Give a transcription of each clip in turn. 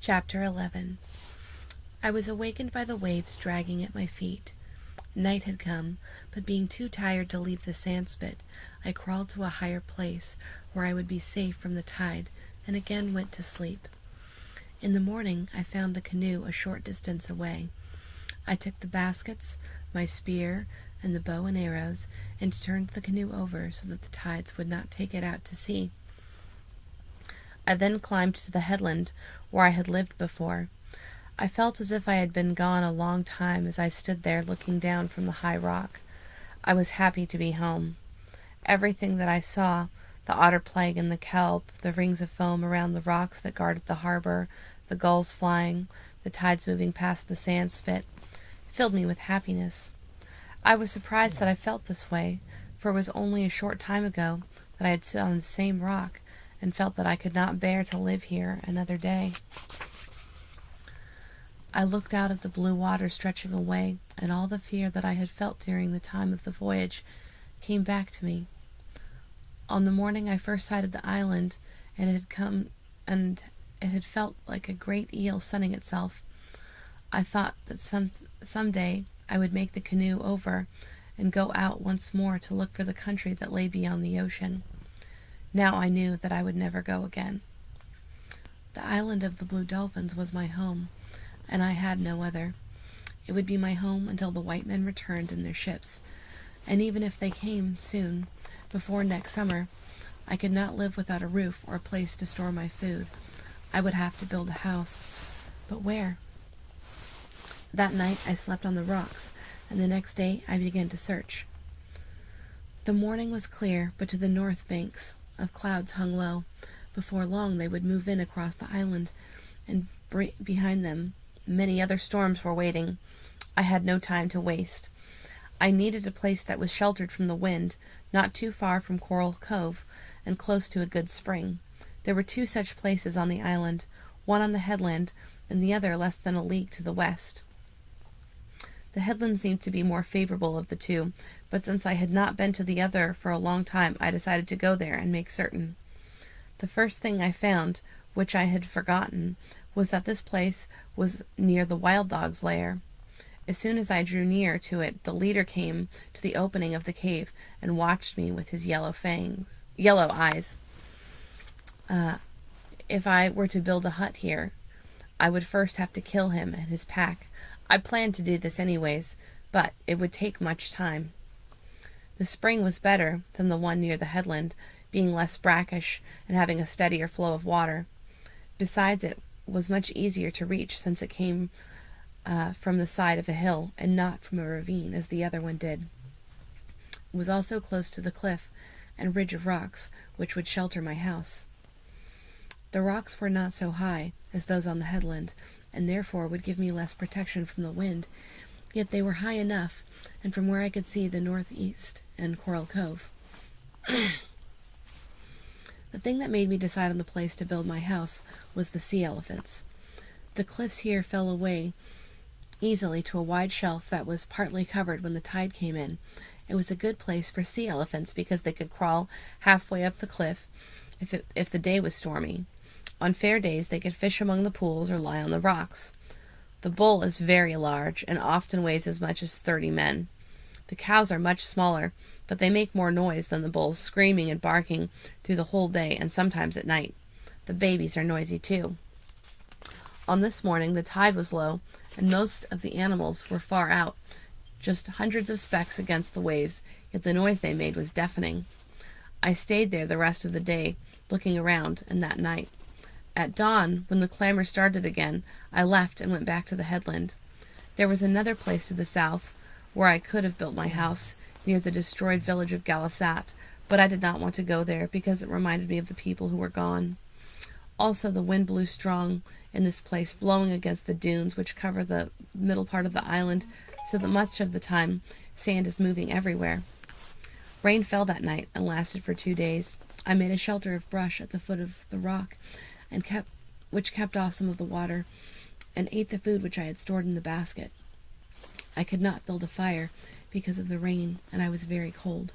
Chapter 11. I was awakened by the waves dragging at my feet. Night had come, but being too tired to leave the sandspit, I crawled to a higher place where I would be safe from the tide, and again went to sleep. In the morning I found the canoe a short distance away. I took the baskets, my spear, and the bow and arrows, and turned the canoe over so that the tides would not take it out to sea. I then climbed to the headland where I had lived before. I felt as if I had been gone a long time as I stood there looking down from the high rock. I was happy to be home. Everything that I saw, the otter plague and the kelp, the rings of foam around the rocks that guarded the harbor, the gulls flying, the tides moving past the sand spit, filled me with happiness. I was surprised that I felt this way, for it was only a short time ago that I had stood on the same rock and felt that I could not bear to live here another day. I looked out at the blue water stretching away, and all the fear that I had felt during the time of the voyage came back to me. On the morning I first sighted the island, and it had felt like a great eel sunning itself. I thought that some day I would make the canoe over and go out once more to look for the country that lay beyond the ocean. Now I knew that I would never go again. The island of the Blue Dolphins was my home, and I had no other. It would be my home until the white men returned in their ships, and even if they came soon, before next summer, I could not live without a roof or a place to store my food. I would have to build a house. But where? That night I slept on the rocks, and the next day I began to search. The morning was clear, but to the north banks of clouds hung low. Before long they would move in across the island, and behind them many other storms were waiting. I had no time to waste. I needed a place that was sheltered from the wind, not too far from Coral Cove, and close to a good spring. There were two such places on the island, one on the headland, and the other less than a league to the west. The headland seemed to be more favorable of the two, but since I had not been to the other for a long time, I decided to go there and make certain. The first thing I found, which I had forgotten, was that this place was near the wild dog's lair. As soon as I drew near to it, the leader came to the opening of the cave and watched me with his yellow eyes. If I were to build a hut here, I would first have to kill him and his pack. I planned to do this anyways, but it would take much time. The spring was better than the one near the headland, being less brackish and having a steadier flow of water. Besides, it was much easier to reach since it came from the side of a hill and not from a ravine as the other one did. It was also close to the cliff and ridge of rocks which would shelter my house. The rocks were not so high as those on the headland, and therefore would give me less protection from the wind, yet they were high enough, and from where I could see the northeast and Coral Cove. The thing that made me decide on the place to build my house was the sea elephants. The cliffs here fell away easily to a wide shelf that was partly covered when the tide came in. It was a good place for sea elephants because they could crawl halfway up the cliff if the day was stormy. On fair days they could fish among the pools or lie on the rocks. The bull is very large and often weighs as much as 30 men. The cows are much smaller, but they make more noise than the bulls, screaming and barking through the whole day and sometimes at night. The babies are noisy too. On this morning the tide was low, and most of the animals were far out, just hundreds of specks against the waves, yet the noise they made was deafening. I stayed there the rest of the day, looking around, and that night. At dawn, when the clamor started again, I left and went back to the headland. There was another place to the south where I could have built my house, near the destroyed village of Galasat, but I did not want to go there because it reminded me of the people who were gone. Also, the wind blew strong in this place, blowing against the dunes which cover the middle part of the island, so that much of the time sand is moving everywhere. Rain fell that night and lasted for 2 days. I made a shelter of brush at the foot of the rock, which kept off some of the water, and ate the food which I had stored in the basket. I could not build a fire because of the rain, and I was very cold.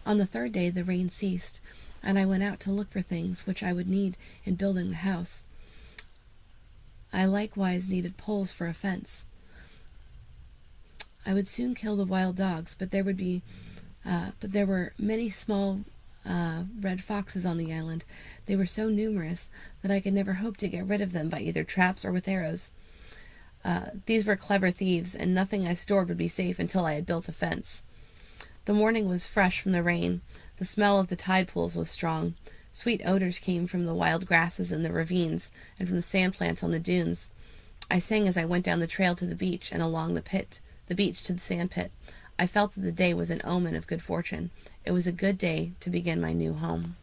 On the 3rd day the rain ceased, and I went out to look for things which I would need in building the house. I likewise needed poles for a fence. I would soon kill the wild dogs, but there were many small red foxes on the island. They were so numerous that I could never hope to get rid of them by either traps or with arrows. These were clever thieves, and nothing I stored would be safe until I had built a fence. The morning was fresh from the rain. The smell of the tide pools was strong. Sweet odors came from the wild grasses in the ravines and from the sand plants on the dunes. I sang as I went down the trail to the beach and along the beach to the sand pit. I felt that the day was an omen of good fortune. It was a good day to begin my new home.